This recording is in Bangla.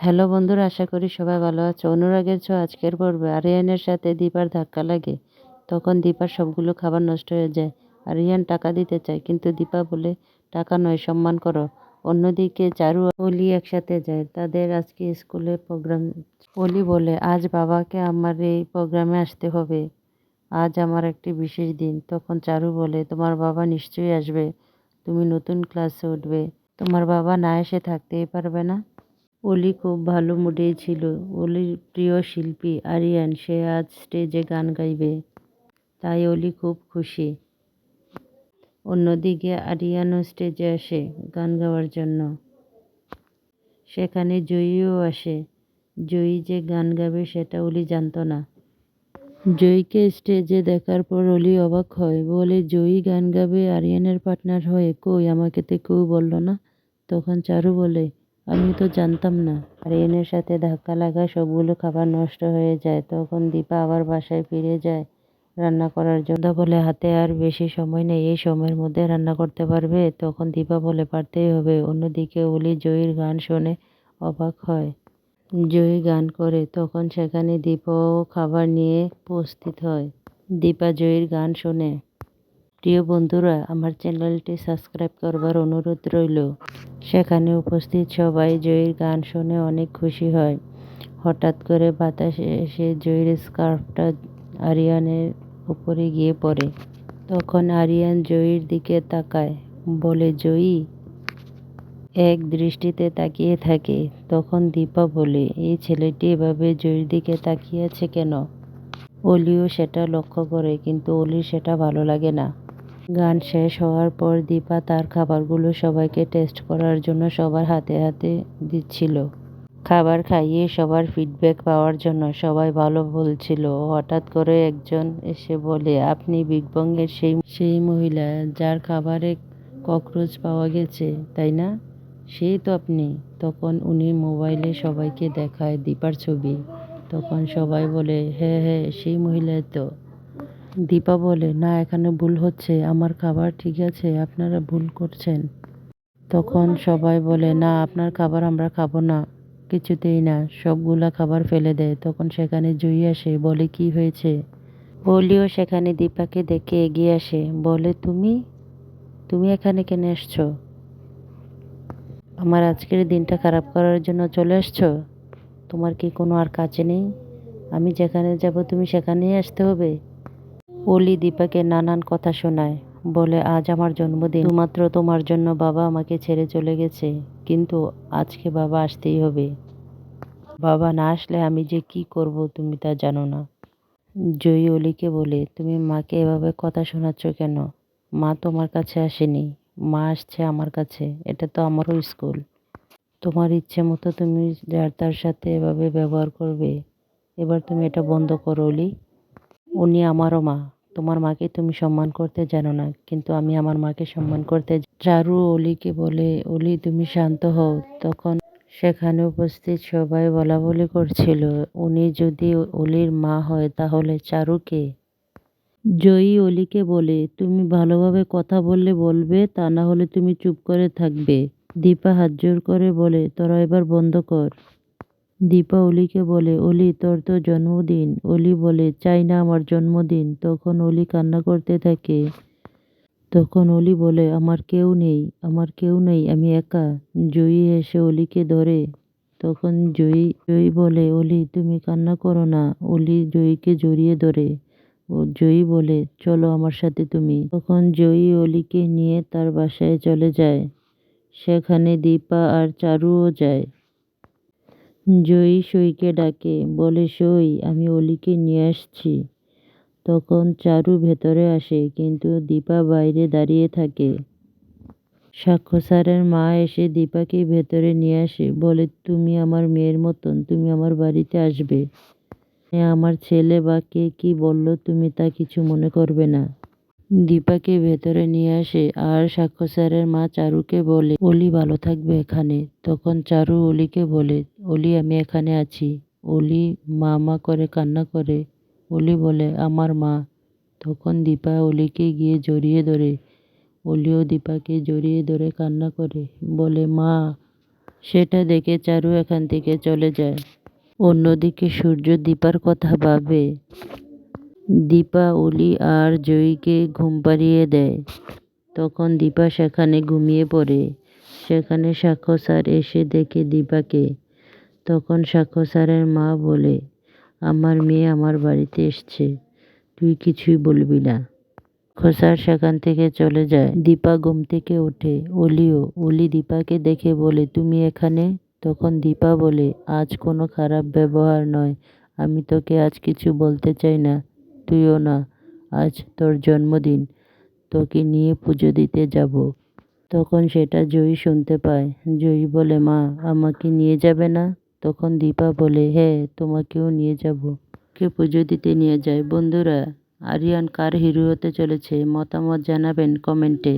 হ্যালো বন্ধুরা, আশা করি সবাই ভালো আছো। অনুরাগের ছোঁয়া আজকের পর্বে আরিয়ানের সাথে দীপার ধাক্কা লাগে। তখন দীপার সবগুলো খাবার নষ্ট হয়ে যায়। আরিয়ান টাকা দিতে চায়, কিন্তু দীপা বলে টাকা নয়, সম্মান করো। অন্যদিকে চারু আর অলি একসাথে যায়। তাদের আজকে স্কুলে প্রোগ্রাম। অলি বলে, আজ বাবাকে আমার এই প্রোগ্রামে আসতে হবে। আজ আমার একটি বিশেষ দিন। তখন চারু বলে, তোমার বাবা নিশ্চয়ই আসবে, তুমি নতুন ক্লাসে উঠবে, তোমার বাবা না এসে থাকতেই পারবে না। অলি খুব ভালো মুডেই ছিল। অলির প্রিয় শিল্পী আরিয়ান, সে আজ স্টেজে গান গাইবে, তাই অলি খুব খুশি। অন্যদিকে আরিয়ানও স্টেজে আসে গান গাওয়ার জন্য। সেখানে জয়ীও আসে। জয়ী যে গান গাবে সেটা অলি জানত না। জয়ীকে স্টেজে দেখার পর অলি অবাক হয়, বলে জয়ী গান গাবে আরিয়ানের পার্টনার হয়ে? কই, আমাকে তো কেউ বলল না। তখন চারু বলে, আমি তো জানতাম না। আরিয়ানের সাথে ধাক্কা লাগায় সবগুলো খাবার নষ্ট হয়ে যায়। তখন দীপা আবার বাসায় ফিরে যায় রান্না করার জন্য। বলে, হাতে আর বেশি সময় নেই, এই সময়ের মধ্যে রান্না করতে পারবে? তখন দীপা বলে, পারতেই হবে। অন্যদিকে অলি জয়ীর গান শুনে অবাক হয়। জয়ী গান করে, তখন সেখানে দীপাও খাবার নিয়ে উপস্থিত হয়। দীপা জয়ীর গান শোনে। প্রিয় বন্ধুরা, আমার চ্যানেলটি সাবস্ক্রাইব করবার অনুরোধ রইল। সেখানে উপস্থিত সবাই জয়ীর গান শুনে অনেক খুশি হয়। হঠাৎ করে বাতাসে এসে জয়ীর স্কার্ফটা আরিয়ানের উপরে গিয়ে পড়ে। তখন আরিয়ান জয়ীর দিকে তাকায়, বলে, জয়ী। এক দৃষ্টিতে তাকিয়ে থাকে। তখন দীপা বলে, এই ছেলেটি এভাবে জয়ীর দিকে তাকিয়ে আছে কেন? অলিও সেটা লক্ষ্য করে, কিন্তু অলির সেটা ভালো লাগে না। গান শেষ হওয়ার পর দীপা তার খাবারগুলো সবাইকে টেস্ট করার জন্য সবার হাতে হাতে দিচ্ছিল। খাবার খাইয়ে সবার ফিডব্যাক পাওয়ার জন্য সবাই ভালো বলছিল। হঠাৎ করে একজন এসে বলে, আপনি বিগ বংয়ের সেই মহিলা যার খাবারে ককরোচ পাওয়া গেছে, তাই না? সেই তো আপনি। তখন উনি মোবাইলে সবাইকে দেখায় দীপার ছবি। তখন সবাই বলে, হ্যাঁ হ্যাঁ, সেই মহিলাই তো। দীপা বলে, না, এখানে ভুল হচ্ছে, আমার খাবার ঠিক আছে, আপনারা ভুল করছেন। তখন সবাই বলে, না, আপনার খাবার আমরা খাবো না, কিছুতেই না, সবগুলা খাবার ফেলে দেয়। তখন সেখানে জয়ী আসে, বলে, কি হয়েছে? অলিও সেখানে দীপাকে দেখে এগিয়ে আসে, বলে, তুমি তুমি এখানে কেন এসছো? আমার আজকের দিনটা খারাপ করার জন্য চলে আসছো? তোমার কি কোনো আর কাজ নেই? আমি যেখানে যাব তুমি সেখানেই আসতে হবে? অলি দীপাকে নানান কথা শোনায়, বলে, আজ আমার জন্মদিন, শুধুমাত্র তোমার জন্য বাবা আমাকে ছেড়ে চলে গেছে, কিন্তু আজকে বাবা আসতেই হবে। বাবা না আসলে আমি যে কি করব তুমি তা জানো না। জয়ী অলিকে বলে, তুমি মাকে এভাবে কথা শোনাচ্ছ কেন? মা তোমার কাছে আসেনি, মা আসছে আমার কাছে, এটা তো আমারও স্কুল। তোমার ইচ্ছে মতো তুমি যার তার সাথে এভাবে ব্যবহার করবে। এবার তুমি এটা বন্ধ করো অলি। উনি আমারও মা। তোমার মাকে তুমি সম্মান করতে জানো না, কিন্তু আমি আমার মাকে সম্মান করতে চারু অলিকে বলে, অলি তুমি শান্ত হও। তখন সেখানে উপস্থিত সবাই বলাবলি করছিল, উনি যদি অলির মা হয় তাহলে চারু কে? জয়ী অলিকে বলে, তুমি ভালোভাবে কথা বললে বলবে, তা না হলে তুমি চুপ করে থাকবে। দীপা হাত জোর করে বলে, তোরা এবার বন্ধ কর। দীপা অলিকে বলে, অলি, তোর তো জন্মদিন। অলি বলে, চাই না আমার জন্মদিন। তখন অলি কান্না করতে থাকে। তখন অলি বলে, আমার কেউ নেই, আমার কেউ নেই, আমি একা। জয়ী এসে অলিকে ধরে। তখন জয়ী বলে, অলি তুমি কান্না করো না। অলি জয়ীকে জড়িয়ে ধরে। ও জয়ী বলে, চলো আমার সাথে তুমি। তখন জয়ী অলিকে নিয়ে তার বাসায় চলে যায়। সেখানে দীপা আর চারুও যায়। জয়ী সইকে ডাকে, বলে, সই, আমি অলিকে নিয়ে আসছি। তখন চারু ভেতরে আসে, কিন্তু দীপা বাইরে দাঁড়িয়ে থাকে। সাক্ষ্য স্যারের মা এসে দীপাকে ভেতরে নিয়ে আসে, বলে, তুমি আমার মেয়ের মতন, তুমি আমার বাড়িতে আসবে। আমার ছেলে বা কে কি বলল তুমি তা কিছু মনে করবে না। দীপাকে ভেতরে নিয়ে আসে, আর সাক্ষ্য স্যারের মা চারুকে বলে, অলি ভালো থাকবে এখানে। তখন চারু অলিকে বলে, অলি আমি এখানে আছি। অলি মা মা করে কান্না করে। অলি বলে, আমার মা। তখন দীপা অলিকে গিয়ে জড়িয়ে ধরে। অলিও দীপাকে জড়িয়ে ধরে কান্না করে, বলে, মা। সেটা দেখে চারু এখান থেকে চলে যায়। অন্যদিকে সূর্য দীপার কথা ভাবে। দীপা অলি আর জয়ীকে ঘুম পাড়িয়ে দেয়। তখন দীপা সেখানে ঘুমিয়ে পড়ে। সেখানে সাক্ষ্য স্যার এসে দেখে দীপাকে। তখন সাক্ষ্য স্যারের মা বলে, আমার মেয়ে আমার বাড়িতে এসছে, তুই কিছুই বলবি না। সাক্ষ্য স্যার সেখান থেকে চলে যায়। দীপা ঘুম থেকে ওঠে। অলি দীপাকে দেখে বলে, তুমি এখানে? তখন দীপা বলে, আজ কোনো খারাপ ব্যবহার নয়, আমি তোকে আজ কিছু বলতে চাই না, তুইও না। আজ তোর জন্মদিন, তোকে নিয়ে পুজো দিতে যাব। তখন সেটা জয়ী শুনতে পায়। জয়ী বলে, মা আমাকে নিয়ে যাবে না? তখন দীপা বলে, হ্যাঁ তোমাকেও নিয়ে যাব। কে পুজো দিতে নিয়ে যায়। বন্ধুরা, আরিয়ান কার হিরো হতে চলেছে মতামত জানাবেন কমেন্টে।